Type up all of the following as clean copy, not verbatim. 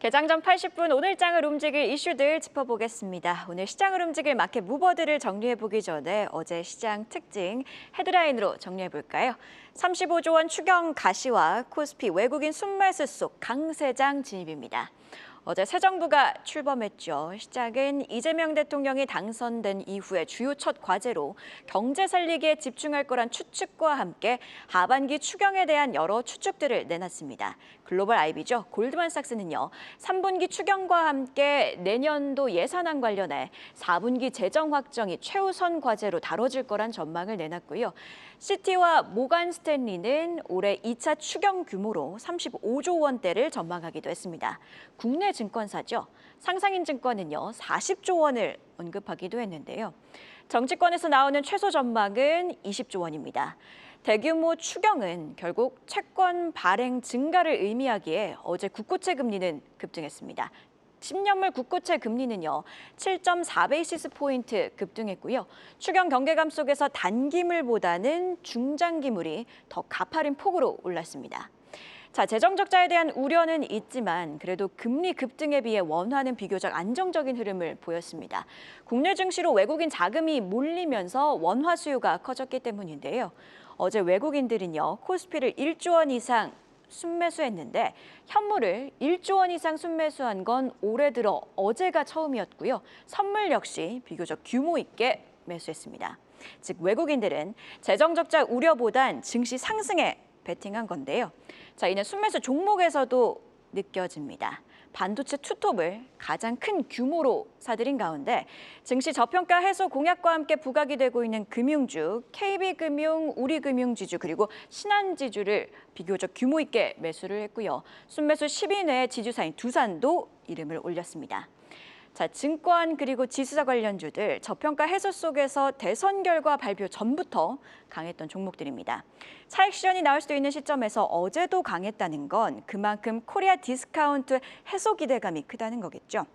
개장 전 80분 오늘 장을 움직일 이슈들 짚어보겠습니다. 오늘 시장을 움직일 마켓 무버들을 정리해보기 전에 어제 시장 특징 헤드라인으로 정리해볼까요? 35조 원 추경 가시와 코스피 외국인 순매수 속 강세장 진입입니다. 어제 새 정부가 출범했죠. 시작은 이재명 대통령이 당선된 이후에 주요 첫 과제로 경제 살리기에 집중할 거란 추측과 함께 하반기 추경에 대한 여러 추측들을 내놨습니다. 글로벌 IB죠. 골드만삭스는요. 3분기 추경과 함께 내년도 예산안 관련해 4분기 재정 확정이 최우선 과제로 다뤄질 거란 전망을 내놨고요. 시티와 모간 스탠리는 올해 2차 추경 규모로 35조 원대를 전망하기도 했습니다. 국내 증권사죠. 상상인증권은요 40조 원을 언급하기도 했는데요. 정치권에서 나오는 최소 전망은 20조 원입니다. 대규모 추경은 결국 채권 발행 증가를 의미하기에 어제 국고채 금리는 급등했습니다. 10년물 국고채 금리는요 7.4베이시스 포인트 급등했고요. 추경 경계감 속에서 단기물보다는 중장기물이 더 가파른 폭으로 올랐습니다. 자, 재정 적자에 대한 우려는 있지만 그래도 금리 급등에 비해 원화는 비교적 안정적인 흐름을 보였습니다. 국내 증시로 외국인 자금이 몰리면서 원화 수요가 커졌기 때문인데요. 어제 외국인들은요 코스피를 1조 원 이상 순매수했는데 현물을 1조 원 이상 순매수한 건 올해 들어 어제가 처음이었고요. 선물 역시 비교적 규모 있게 매수했습니다. 즉 외국인들은 재정 적자 우려보단 증시 상승에 베팅한 건데요. 자, 이는 순매수 종목에서도 느껴집니다. 반도체 투톱을 가장 큰 규모로 사들인 가운데 증시 저평가 해소 공약과 함께 부각이 되고 있는 금융주, KB금융, 우리금융지주 그리고 신한지주를 비교적 규모 있게 매수를 했고요. 순매수 10위 내 지주사인 두산도 이름을 올렸습니다. 자, 증권 그리고 지수사 관련주들 저평가 해소 속에서 대선 결과 발표 전부터 강했던 종목들입니다. 차익 실현이 나올 수도 있는 시점에서 어제도 강했다는 건 그만큼 코리아 디스카운트 해소 기대감이 크다는 거겠죠.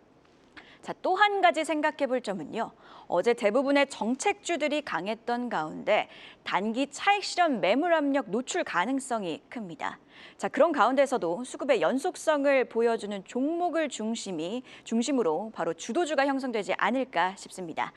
자, 또 한 가지 생각해 볼 점은요. 어제 대부분의 정책주들이 강했던 가운데 단기 차익 실현 매물 압력 노출 가능성이 큽니다. 자, 그런 가운데서도 수급의 연속성을 보여주는 종목을 중심으로 바로 주도주가 형성되지 않을까 싶습니다.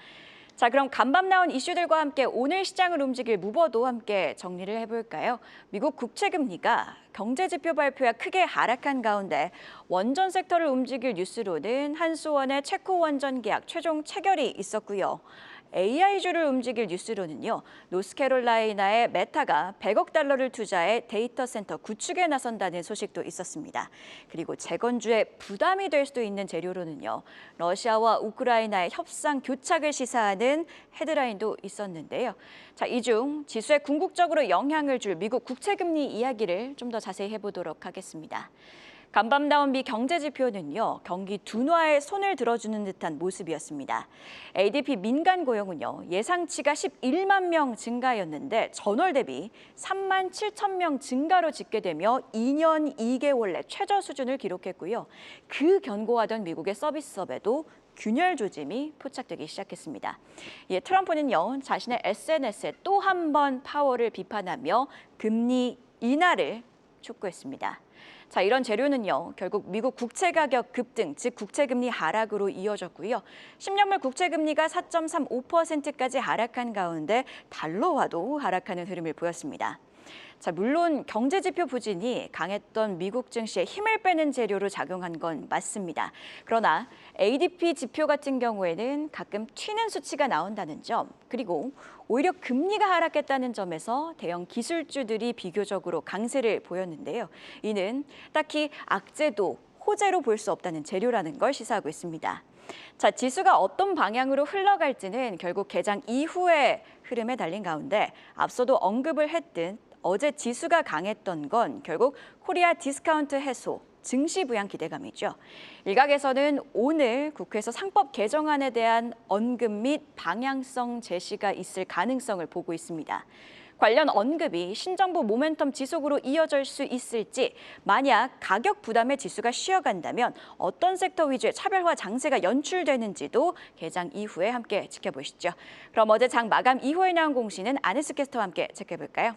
자, 그럼 간밤 나온 이슈들과 함께 오늘 시장을 움직일 무버도 함께 정리를 해볼까요? 미국 국채금리가 경제지표 발표야 크게 하락한 가운데 원전 섹터를 움직일 뉴스로는 한수원의 체코 원전 계약 최종 체결이 있었고요. AI주를 움직일 뉴스로는요. 노스캐롤라이나의 메타가 100억 달러를 투자해 데이터 센터 구축에 나선다는 소식도 있었습니다. 그리고 재건주에 부담이 될 수도 있는 재료로는요. 러시아와 우크라이나의 협상 교착을 시사하는 헤드라인도 있었는데요. 자, 이 중 지수에 궁극적으로 영향을 줄 미국 국채금리 이야기를 좀 더 자세히 해보도록 하겠습니다. 간밤 나온 미 경제지표는요, 경기 둔화에 손을 들어주는 듯한 모습이었습니다. ADP 민간 고용은요, 예상치가 11만 명 증가였는데 전월 대비 3만 7천 명 증가로 집계되며 2년 2개월 내 최저 수준을 기록했고요. 그 견고하던 미국의 서비스업에도 균열 조짐이 포착되기 시작했습니다. 예, 트럼프는요, 자신의 SNS에 또 한 번 파월을 비판하며 금리 인하를 촉구했습니다. 자, 이런 재료는요, 결국 미국 국채 가격 급등, 즉 국채금리 하락으로 이어졌고요. 10년물 국채금리가 4.35%까지 하락한 가운데 달러화도 하락하는 흐름을 보였습니다. 자, 물론 경제지표 부진이 강했던 미국 증시에 힘을 빼는 재료로 작용한 건 맞습니다. 그러나 ADP 지표 같은 경우에는 가끔 튀는 수치가 나온다는 점, 그리고 오히려 금리가 하락했다는 점에서 대형 기술주들이 비교적으로 강세를 보였는데요. 이는 딱히 악재도 호재로 볼 수 없다는 재료라는 걸 시사하고 있습니다. 자, 지수가 어떤 방향으로 흘러갈지는 결국 개장 이후의 흐름에 달린 가운데 앞서도 언급을 했듯 어제 지수가 강했던 건 결국 코리아 디스카운트 해소, 증시 부양 기대감이죠. 일각에서는 오늘 국회에서 상법 개정안에 대한 언급 및 방향성 제시가 있을 가능성을 보고 있습니다. 관련 언급이 신정부 모멘텀 지속으로 이어질 수 있을지, 만약 가격 부담의 지수가 쉬어간다면 어떤 섹터 위주의 차별화 장세가 연출되는지도 개장 이후에 함께 지켜보시죠. 그럼 어제 장 마감 이후에 나온 공시는 아네스 캐스터와 함께 체크해볼까요?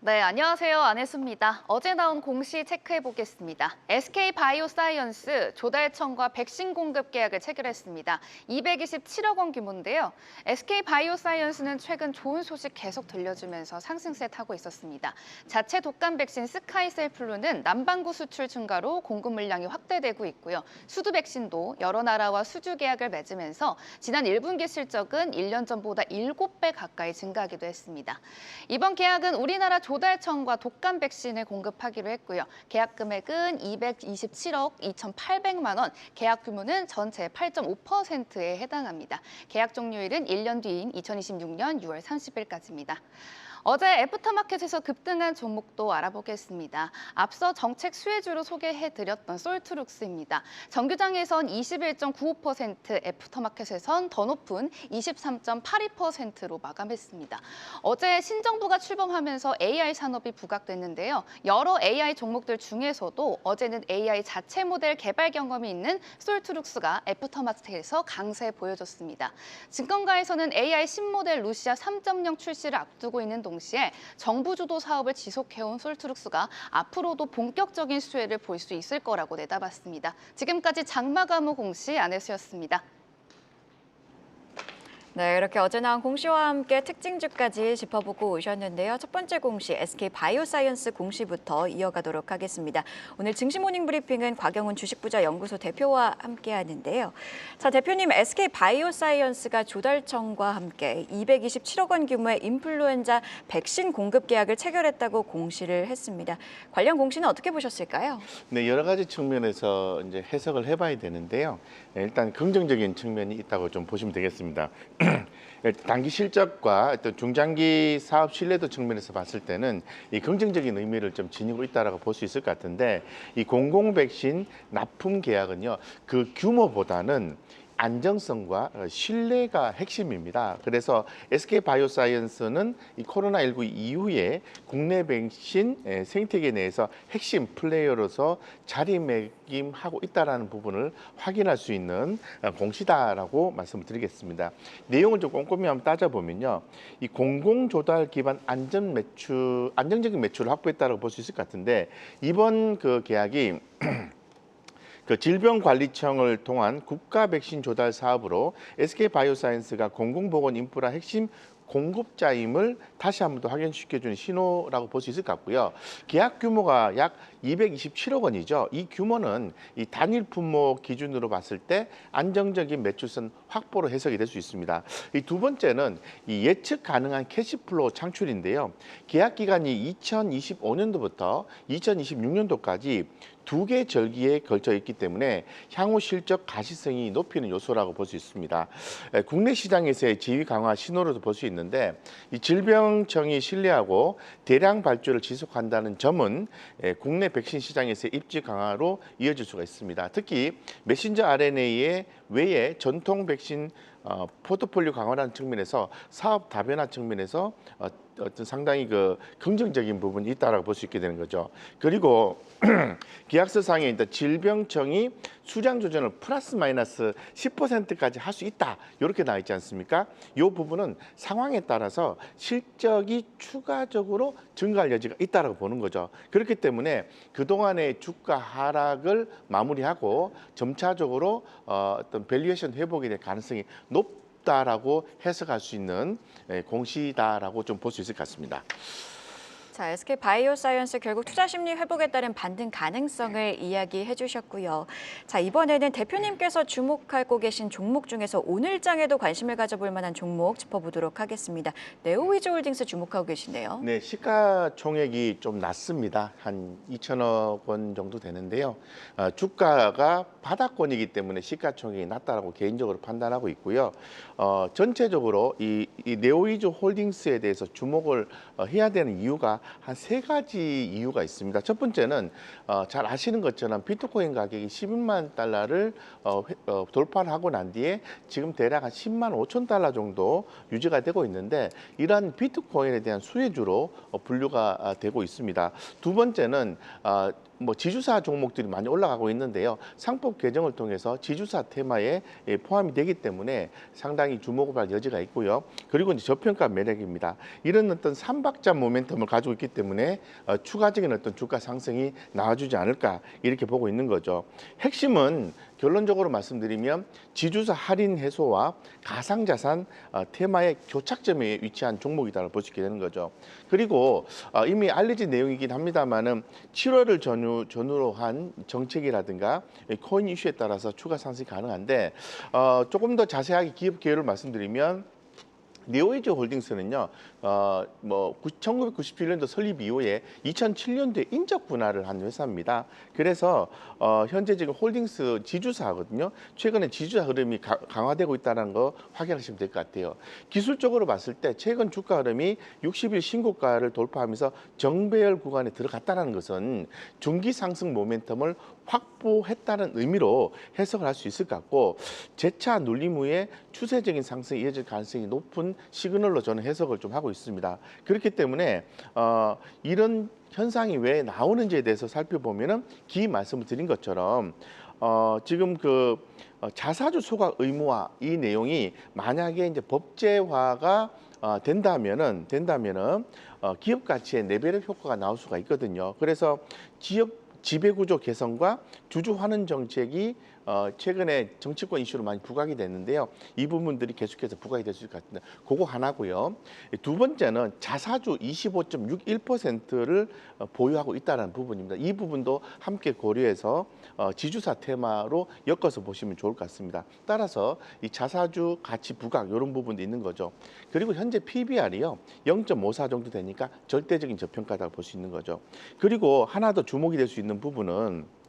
네, 안녕하세요. 안혜수입니다. 어제 나온 공시 체크해 보겠습니다. SK바이오사이언스 조달청과 백신 공급 계약을 체결했습니다. 227억 원 규모인데요. SK바이오사이언스는 최근 좋은 소식 계속 들려주면서 상승세 타고 있었습니다. 자체 독감 백신 스카이셀플루는 남반구 수출 증가로 공급 물량이 확대되고 있고요. 수두 백신도 여러 나라와 수주 계약을 맺으면서 지난 1분기 실적은 1년 전보다 7배 가까이 증가하기도 했습니다. 이번 계약은 우리나라 조달청과 독감 백신을 공급하기로 했고요. 계약 금액은 227억 2,800만 원, 계약 규모는 전체 8.5%에 해당합니다. 계약 종료일은 1년 뒤인 2026년 6월 30일까지입니다. 어제 애프터마켓에서 급등한 종목도 알아보겠습니다. 앞서 정책 수혜주로 소개해드렸던 솔트룩스입니다. 정규장에선 21.95%, 애프터마켓에선 더 높은 23.82%로 마감했습니다. 어제 신정부가 출범하면서 AI 산업이 부각됐는데요. 여러 AI 종목들 중에서도 어제는 AI 자체 모델 개발 경험이 있는 솔트룩스가 애프터마켓에서 강세 보여줬습니다. 증권가에서는 AI 신모델 루시아 3.0 출시를 앞두고 있는 동시에 정부 주도 사업을 지속해온 솔트룩스가 앞으로도 본격적인 수혜를 볼 수 있을 거라고 내다봤습니다. 지금까지 장마감호 공시 안혜수였습니다. 네, 이렇게 어제 나온 공시와 함께 특징주까지 짚어보고 오셨는데요. 첫 번째 공시, SK바이오사이언스 공시부터 이어가도록 하겠습니다. 오늘 증시 모닝 브리핑은 곽영훈 주식부자 연구소 대표와 함께 하는데요. 자, 대표님, SK바이오사이언스가 조달청과 함께 227억 원 규모의 인플루엔자 백신 공급 계약을 체결했다고 공시를 했습니다. 관련 공시는 어떻게 보셨을까요? 네, 여러 가지 측면에서 이제 해석을 해봐야 되는데요. 일단 긍정적인 측면이 있다고 좀 보시면 되겠습니다. 단기 실적과 어떤 중장기 사업 신뢰도 측면에서 봤을 때는 이 긍정적인 의미를 좀 지니고 있다라고 볼 수 있을 것 같은데, 이 공공 백신 납품 계약은요, 그 규모보다는 안정성과 신뢰가 핵심입니다. 그래서 SK바이오사이언스는 이 코로나19 이후에 국내 백신 생태계 내에서 핵심 플레이어로서 자리매김하고 있다는 부분을 확인할 수 있는 공시다라고 말씀을 드리겠습니다. 내용을 좀 꼼꼼히 한번 따져보면요, 이 공공조달 기반 안정적인 매출을 확보했다고 볼 수 있을 것 같은데, 이번 그 계약이 그 질병관리청을 통한 국가 백신 조달 사업으로 SK바이오사이언스가 공공보건 인프라 핵심 공급자임을 다시 한 번 더 확인시켜주는 신호라고 볼 수 있을 것 같고요. 계약 규모가 약 227억 원이죠. 이 규모는 이 단일 품목 기준으로 봤을 때 안정적인 매출선 확보로 해석이 될 수 있습니다. 이 두 번째는 이 예측 가능한 캐시플로우 창출인데요. 계약 기간이 2025년도부터 2026년도까지 두 개 절기에 걸쳐 있기 때문에 향후 실적 가시성이 높이는 요소라고 볼 수 있습니다. 국내 시장에서의 지위 강화 신호로도 볼 수 있는데, 이 질병청이 신뢰하고 대량 발주를 지속한다는 점은 국내 백신 시장에서의 입지 강화로 이어질 수가 있습니다. 특히 메신저 RNA 외에 전통 백신 포트폴리오 강화라는 측면에서 사업 다변화 측면에서 어떤 상당히 그 긍정적인 부분이 있다라고 볼 수 있게 되는 거죠. 그리고 계약서상에 일단 질병청이 수량 조정을 플러스 마이너스 10%까지 할 수 있다, 이렇게 나와 있지 않습니까? 이 부분은 상황에 따라서 실적이 추가적으로 증가할 여지가 있다라고 보는 거죠. 그렇기 때문에 그동안의 주가 하락을 마무리하고 점차적으로 어떤 밸류에이션 회복에 대한 가능성이 높다라고 해석할 수 있는 공시다라고 좀 볼 수 있을 것 같습니다. 자, SK바이오사이언스 결국 투자 심리 회복에 따른 반등 가능성을 이야기해 주셨고요. 자, 이번에는 대표님께서 주목하고 계신 종목 중에서 오늘장에도 관심을 가져볼 만한 종목 짚어보도록 하겠습니다. 네오위즈홀딩스 주목하고 계시네요. 네, 시가총액이 좀 낮습니다. 한 2천억 원 정도 되는데요. 주가가 바닥권이기 때문에 시가총액이 낮다라고 개인적으로 판단하고 있고요. 전체적으로 이 네오위즈홀딩스에 대해서 주목을 해야 되는 이유가 한 세 가지 이유가 있습니다. 첫 번째는 잘 아시는 것처럼 비트코인 가격이 11만 달러를 돌파를 하고 난 뒤에 지금 대략 한 10만 5천 달러 정도 유지가 되고 있는데, 이러한 비트코인에 대한 수혜주로 분류가 되고 있습니다. 두 번째는 뭐 지주사 종목들이 많이 올라가고 있는데요. 상법 개정을 통해서 지주사 테마에 포함이 되기 때문에 상당히 주목을 받을 여지가 있고요. 그리고 이제 저평가 매력입니다. 이런 어떤 삼박자 모멘텀을 가지고 있기 때문에 추가적인 어떤 주가 상승이 나와주지 않을까 이렇게 보고 있는 거죠. 핵심은 결론적으로 말씀드리면 지주사 할인 해소와 가상자산 테마의 교착점에 위치한 종목이다라고 볼 수 있게 되는 거죠. 그리고 이미 알려진 내용이긴 합니다만은 7월을 전후로 한 정책이라든가 코인 이슈에 따라서 추가 상승이 가능한데 조금 더 자세하게 기업 개요를 말씀드리면 네오에이지 홀딩스는요, 1997년도 설립 이후에 2007년도에 인적 분할을 한 회사입니다. 그래서 현재 지금 홀딩스 지주사거든요. 최근에 지주사 흐름이 강화되고 있다는 거 확인하시면 될 것 같아요. 기술적으로 봤을 때 최근 주가 흐름이 60일 신고가를 돌파하면서 정배열 구간에 들어갔다는 것은 중기 상승 모멘텀을 확보했다는 의미로 해석을 할 수 있을 것 같고, 재차 눌림 후에 추세적인 상승이 이어질 가능성이 높은 시그널로 저는 해석을 좀 하고 있습니다. 그렇기 때문에 이런 현상이 왜 나오는지에 대해서 살펴보면은 기 말씀을 드린 것처럼 지금 그 자사주 소각 의무화 이 내용이 만약에 이제 법제화가 된다면은 기업 가치의 레벨업 효과가 나올 수가 있거든요. 그래서 지역 지배구조 개선과 주주 환원 정책이 최근에 정치권 이슈로 많이 부각이 됐는데요. 이 부분들이 계속해서 부각이 될 수 있을 것 같은데 그거 하나고요. 두 번째는 자사주 25.61%를 보유하고 있다는 부분입니다. 이 부분도 함께 고려해서 지주사 테마로 엮어서 보시면 좋을 것 같습니다. 따라서 이 자사주 가치 부각 이런 부분도 있는 거죠. 그리고 현재 PBR이요 0.54 정도 되니까 절대적인 저평가다고 볼 수 있는 거죠. 그리고 하나 더 주목이 될 수 있는 부분은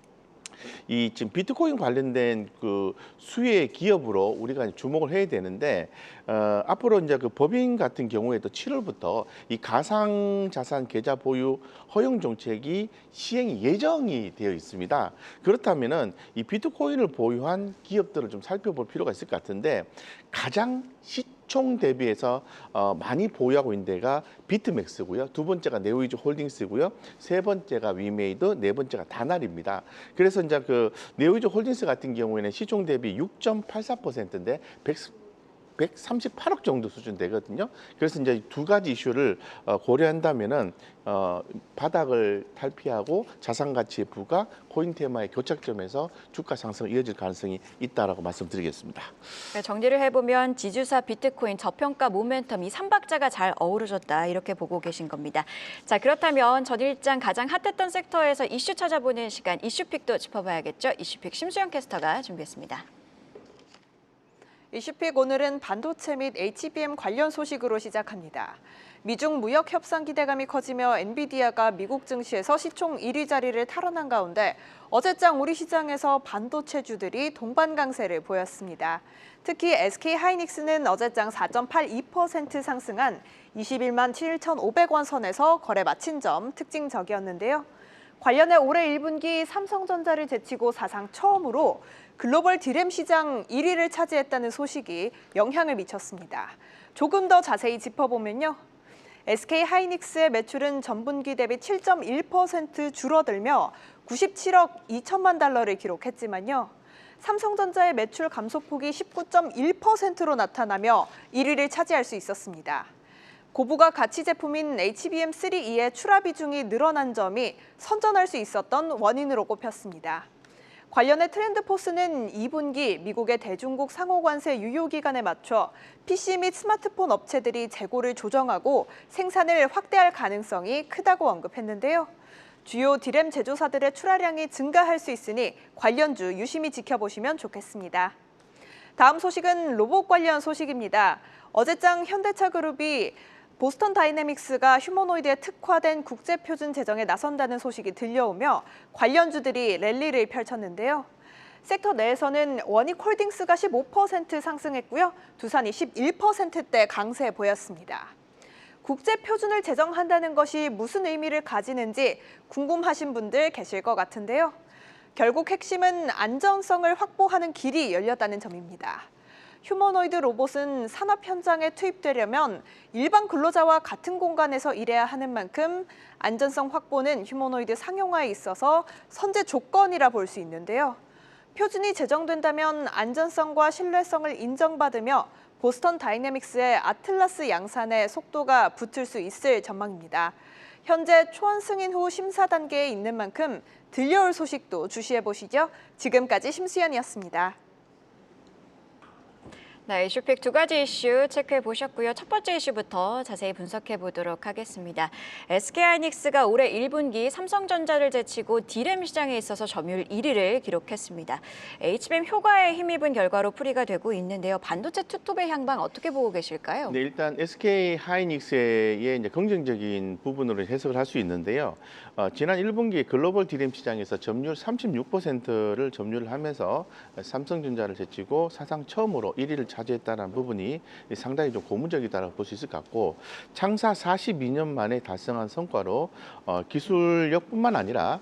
이 지금 비트코인 관련된 그 수혜 기업으로 우리가 주목을 해야 되는데 앞으로 이제 그 법인 같은 경우에도 7월부터 이 가상 자산 계좌 보유 허용 정책이 시행이 예정이 되어 있습니다. 그렇다면은 이 비트코인을 보유한 기업들을 좀 살펴볼 필요가 있을 것 같은데 가장 시총 대비해서 많이 보유하고 있는 데가 비트맥스고요. 두 번째가 네오이즈 홀딩스고요. 세 번째가 위메이드, 네 번째가 다날입니다. 그래서 이제 그 네오이즈 홀딩스 같은 경우에는 시총 대비 6.84%인데 138억 정도 수준 되거든요. 그래서 이제 두 가지 이슈를 고려한다면은 바닥을 탈피하고 자산 가치의 부과, 코인 테마의 교착점에서 주가 상승 이어질 가능성이 있다라고 말씀드리겠습니다. 정리를 해보면 지주사 비트코인 저평가 모멘텀 이 삼박자가 잘 어우러졌다 이렇게 보고 계신 겁니다. 자, 그렇다면 전일장 가장 핫했던 섹터에서 이슈 찾아보는 시간 이슈픽도 짚어봐야겠죠. 이슈픽 심수영 캐스터가 준비했습니다. 이슈픽 오늘은 반도체 및 HBM 관련 소식으로 시작합니다. 미중 무역 협상 기대감이 커지며 엔비디아가 미국 증시에서 시총 1위 자리를 탈환한 가운데 어제장 우리 시장에서 반도체주들이 동반 강세를 보였습니다. 특히 SK하이닉스는 어제장 4.82% 상승한 21만 7,500원 선에서 거래 마친 점 특징적이었는데요. 관련해 올해 1분기 삼성전자를 제치고 사상 처음으로 글로벌 디램 시장 1위를 차지했다는 소식이 영향을 미쳤습니다. 조금 더 자세히 짚어보면요. SK하이닉스의 매출은 전분기 대비 7.1% 줄어들며 97억 2천만 달러를 기록했지만요. 삼성전자의 매출 감소폭이 19.1%로 나타나며 1위를 차지할 수 있었습니다. 고부가 가치 제품인 HBM3E의 출하 비중이 늘어난 점이 선전할 수 있었던 원인으로 꼽혔습니다. 관련해 트렌드포스는 2분기 미국의 대중국 상호관세 유효 기간에 맞춰 PC 및 스마트폰 업체들이 재고를 조정하고 생산을 확대할 가능성이 크다고 언급했는데요. 주요 디램 제조사들의 출하량이 증가할 수 있으니 관련주 유심히 지켜보시면 좋겠습니다. 다음 소식은 로봇 관련 소식입니다. 어제장 현대차그룹이 보스턴 다이내믹스가 휴머노이드에 특화된 국제표준 제정에 나선다는 소식이 들려오며 관련주들이 랠리를 펼쳤는데요. 섹터 내에서는 원익홀딩스가 15% 상승했고요. 두산이 11%대 강세 보였습니다. 국제표준을 제정한다는 것이 무슨 의미를 가지는지 궁금하신 분들 계실 것 같은데요. 결국 핵심은 안전성을 확보하는 길이 열렸다는 점입니다. 휴머노이드 로봇은 산업 현장에 투입되려면 일반 근로자와 같은 공간에서 일해야 하는 만큼 안전성 확보는 휴머노이드 상용화에 있어서 선제 조건이라 볼 수 있는데요. 표준이 제정된다면 안전성과 신뢰성을 인정받으며 보스턴 다이내믹스의 아틀라스 양산에 속도가 붙을 수 있을 전망입니다. 현재 초안 승인 후 심사 단계에 있는 만큼 들려올 소식도 주시해 보시죠. 지금까지 심수연이었습니다. 네, 이슈픽 두 가지 이슈 체크해 보셨고요. 첫 번째 이슈부터 자세히 분석해 보도록 하겠습니다. SK하이닉스가 올해 1분기 삼성전자를 제치고 D램 시장에 있어서 점유율 1위를 기록했습니다. HBM 효과에 힘입은 결과로 풀이가 되고 있는데요. 반도체 투톱의 향방 어떻게 보고 계실까요? 네, 일단 SK하이닉스의 이제 긍정적인 부분으로 해석을 할 수 있는데요. 지난 1분기 글로벌 D램 시장에서 점유율 36%를 점유를 하면서 삼성전자를 제치고 사상 처음으로 1위를 차지했다는 부분이 상당히 좀 고무적이다라고 볼 수 있을 것 같고, 창사 42년 만에 달성한 성과로 기술력뿐만 아니라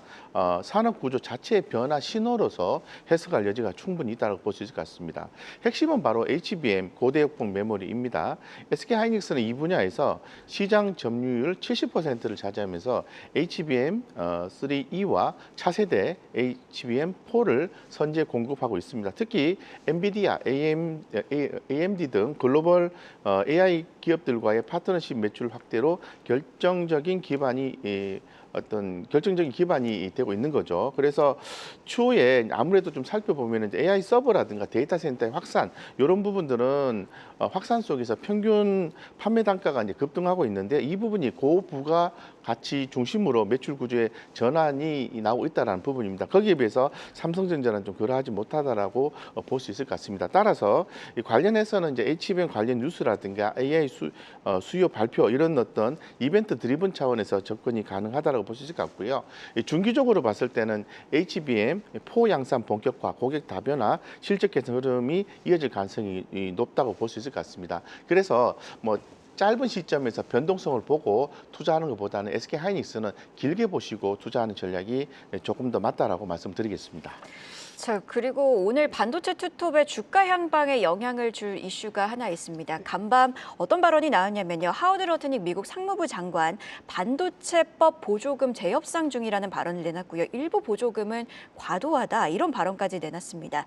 산업 구조 자체의 변화 신호로서 해석할 여지가 충분히 있다고 볼 수 있을 것 같습니다. 핵심은 바로 HBM 고대역폭 메모리입니다. SK하이닉스는 이 분야에서 시장 점유율 70%를 차지하면서 HBM3E와 차세대 HBM4를 선제 공급하고 있습니다. 특히 엔비디아, AMD 등 글로벌 AI 기업들과의 파트너십 매출 확대로 결정적인 기반이 되고 있는 거죠. 그래서 추후에 아무래도 좀 살펴보면 AI 서버라든가 데이터 센터의 확산, 이런 부분들은 확산 속에서 평균 판매 단가가 이제 급등하고 있는데, 이 부분이 고부가 가치 중심으로 매출 구조의 전환이 나오고 있다는 부분입니다. 거기에 비해서 삼성전자는 좀 그러하지 못하다라고 볼 수 있을 것 같습니다. 따라서 이 관련해서는 이제 HBM 관련 뉴스라든가 AI 수요 발표, 이런 어떤 이벤트 드리븐 차원에서 접근이 가능하다고 볼 수 있을 것 같고요. 중기적으로 봤을 때는 HBM4 양산 본격화, 고객 다변화, 실적 개선 흐름이 이어질 가능성이 높다고 볼 수 있을 것 같습니다. 그래서 짧은 시점에서 변동성을 보고 투자하는 것보다는 SK하이닉스는 길게 보시고 투자하는 전략이 조금 더 맞다라고 말씀드리겠습니다. 자, 그리고 오늘 반도체 투톱의 주가 향방에 영향을 줄 이슈가 하나 있습니다. 간밤 어떤 발언이 나왔냐면요. 하워드 러트닉 미국 상무부 장관, 반도체법 보조금 재협상 중이라는 발언을 내놨고요. 일부 보조금은 과도하다, 이런 발언까지 내놨습니다.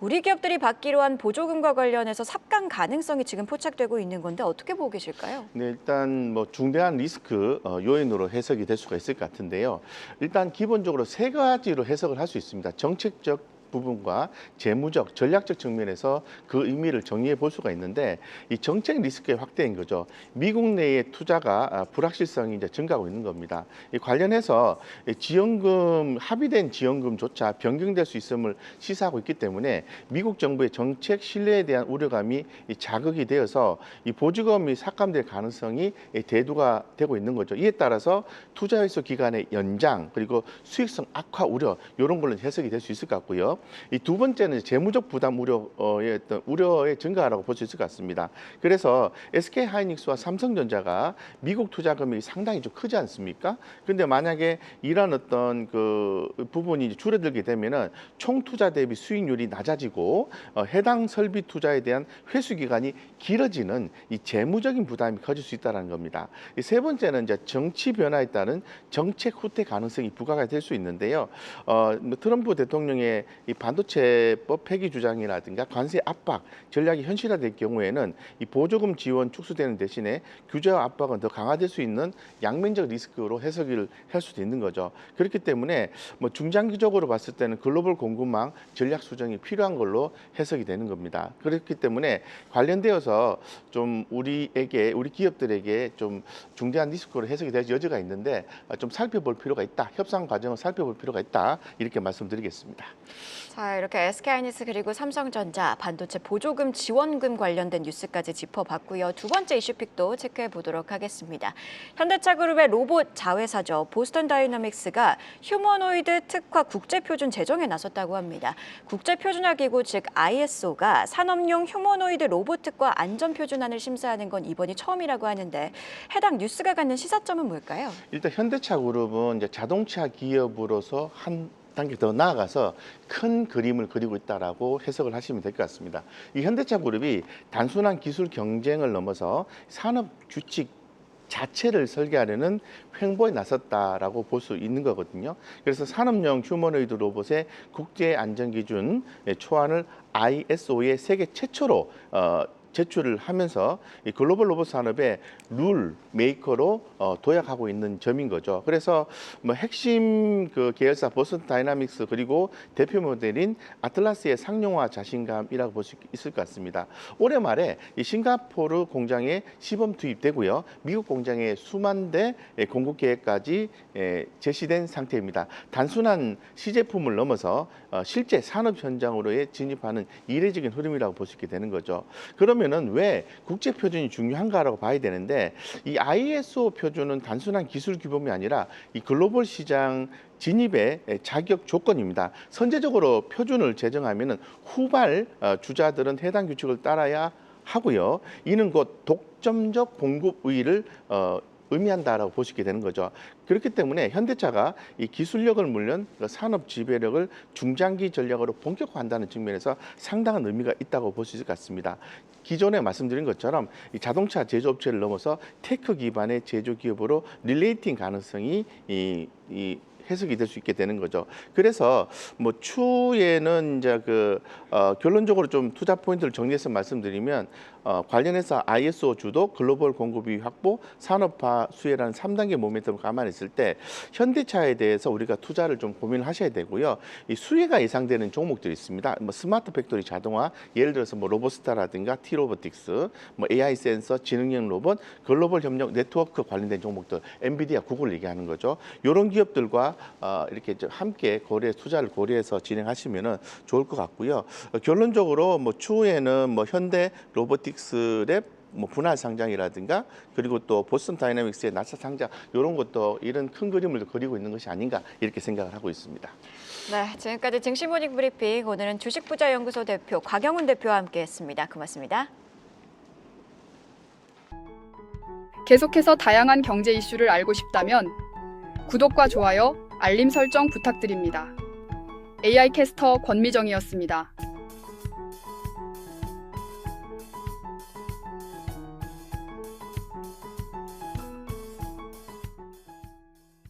우리 기업들이 받기로 한 보조금과 관련해서 삭감 가능성이 지금 포착되고 있는 건데 어떻게 보고 계실까요? 네, 일단 중대한 리스크 요인으로 해석이 될 수가 있을 것 같은데요. 일단 기본적으로 세 가지로 해석을 할 수 있습니다. 정책적 부분과 재무적, 전략적 측면에서 그 의미를 정리해 볼 수가 있는데, 이 정책 리스크의 확대인 거죠. 미국 내의 투자가 불확실성이 이제 증가하고 있는 겁니다. 이 관련해서 지원금, 합의된 지원금조차 변경될 수 있음을 시사하고 있기 때문에 미국 정부의 정책 신뢰에 대한 우려감이 자극이 되어서 이 보조금이 삭감될 가능성이 대두가 되고 있는 거죠. 이에 따라서 투자 회수 기간의 연장, 그리고 수익성 악화 우려, 이런 걸로 해석이 될 수 있을 것 같고요. 이 두 번째는 재무적 부담 우려의 어떤 우려의 증가라고 볼 수 있을 것 같습니다. 그래서 SK하이닉스와 삼성전자가 미국 투자 금액이 상당히 좀 크지 않습니까? 그런데 만약에 이런 어떤 그 부분이 줄어들게 되면은 총 투자 대비 수익률이 낮아지고 해당 설비 투자에 대한 회수 기간이 길어지는 이 재무적인 부담이 커질 수 있다는 겁니다. 이 세 번째는 이제 정치 변화에 따른 정책 후퇴 가능성이 부과가 될 수 있는데요. 트럼프 대통령의 이 반도체법 폐기 주장이라든가 관세 압박 전략이 현실화될 경우에는 이 보조금 지원 축소되는 대신에 규제와 압박은 더 강화될 수 있는 양면적 리스크로 해석을 할 수도 있는 거죠. 그렇기 때문에 중장기적으로 봤을 때는 글로벌 공급망 전략 수정이 필요한 걸로 해석이 되는 겁니다. 그렇기 때문에 관련되어서 좀 우리 기업들에게 좀 중대한 리스크로 해석이 될 여지가 있는데 좀 살펴볼 필요가 있다. 협상 과정을 살펴볼 필요가 있다. 이렇게 말씀드리겠습니다. 자, 이렇게 SK하이닉스 그리고 삼성전자 반도체 보조금 지원금 관련된 뉴스까지 짚어봤고요. 두 번째 이슈픽도 체크해 보도록 하겠습니다. 현대차 그룹의 로봇 자회사죠. 보스턴 다이너믹스가 휴머노이드 특화 국제표준 제정에 나섰다고 합니다. 국제표준화기구 즉 ISO가 산업용 휴머노이드 로봇 특화 안전표준안을 심사하는 건 이번이 처음이라고 하는데 해당 뉴스가 갖는 시사점은 뭘까요? 일단 현대차 그룹은 이제 자동차 기업으로서 한 단계 더 나아가서 큰 그림을 그리고 있다라고 해석을 하시면 될 것 같습니다. 이 현대차 그룹이 단순한 기술 경쟁을 넘어서 산업 규칙 자체를 설계하려는 횡보에 나섰다라고 볼 수 있는 거거든요. 그래서 산업용 휴머노이드 로봇의 국제 안전 기준 초안을 ISO의 세계 최초로 제출을 하면서 이 글로벌 로봇 산업의 룰 메이커로 도약하고 있는 점인 거죠. 그래서 뭐 핵심 그 계열사 보스턴 다이나믹스 그리고 대표 모델인 아틀라스의 상용화 자신감이라고 볼 수 있을 것 같습니다. 올해 말에 이 싱가포르 공장에 시범 투입되고요. 미국 공장에 수만 대 공급 계획까지 제시된 상태입니다. 단순한 시제품을 넘어서 실제 산업 현장으로의 진입하는 이례적인 흐름이라고 볼 수 있게 되는 거죠. 그러면은 왜 국제 표준이 중요한가라고 봐야 되는데 이 ISO 표준은 단순한 기술 규범이 아니라 이 글로벌 시장 진입의 자격 조건입니다. 선제적으로 표준을 제정하면은 후발 주자들은 해당 규칙을 따라야 하고요. 이는 곧 독점적 공급 우위를 의미한다라고 볼 수 있게 되는 거죠. 그렇기 때문에 현대차가 이 기술력을 물론 산업 지배력을 중장기 전략으로 본격화한다는 측면에서 상당한 의미가 있다고 볼 수 있을 것 같습니다. 기존에 말씀드린 것처럼 이 자동차 제조업체를 넘어서 테크 기반의 제조 기업으로 릴레이팅 가능성이 해석이 될 수 있게 되는 거죠. 그래서 뭐 추후에는 이제 결론적으로 좀 투자 포인트를 정리해서 말씀드리면 관련해서 ISO 주도, 글로벌 공급위 확보, 산업화 수혜라는 3단계 모멘텀을 감안했을 때 현대차에 대해서 우리가 투자를 좀 고민을 하셔야 되고요. 이 수혜가 예상되는 종목들이 있습니다. 뭐 스마트 팩토리 자동화, 예를 들어서 뭐 로보스타라든가 T-로보틱스, 뭐 AI 센서, 지능형 로봇, 글로벌 협력 네트워크 관련된 종목들, 엔비디아, 구글 얘기하는 거죠. 이런 기업들과 이렇게 함께 투자를 고려해서 진행하시면은 좋을 것 같고요. 결론적으로 뭐 추후에는 뭐 현대 로보틱스의 뭐 분할 상장이라든가 그리고 또 보스턴 다이나믹스의 나사 상장 이런 것도 이런 큰 그림을 그리고 있는 것이 아닌가 이렇게 생각을 하고 있습니다. 네, 지금까지 증시모닝 브리핑 오늘은 주식부자연구소 대표 곽영훈 대표와 함께했습니다. 고맙습니다. 계속해서 다양한 경제 이슈를 알고 싶다면 구독과 좋아요, 알림 설정 부탁드립니다. AI 캐스터 권미정이었습니다.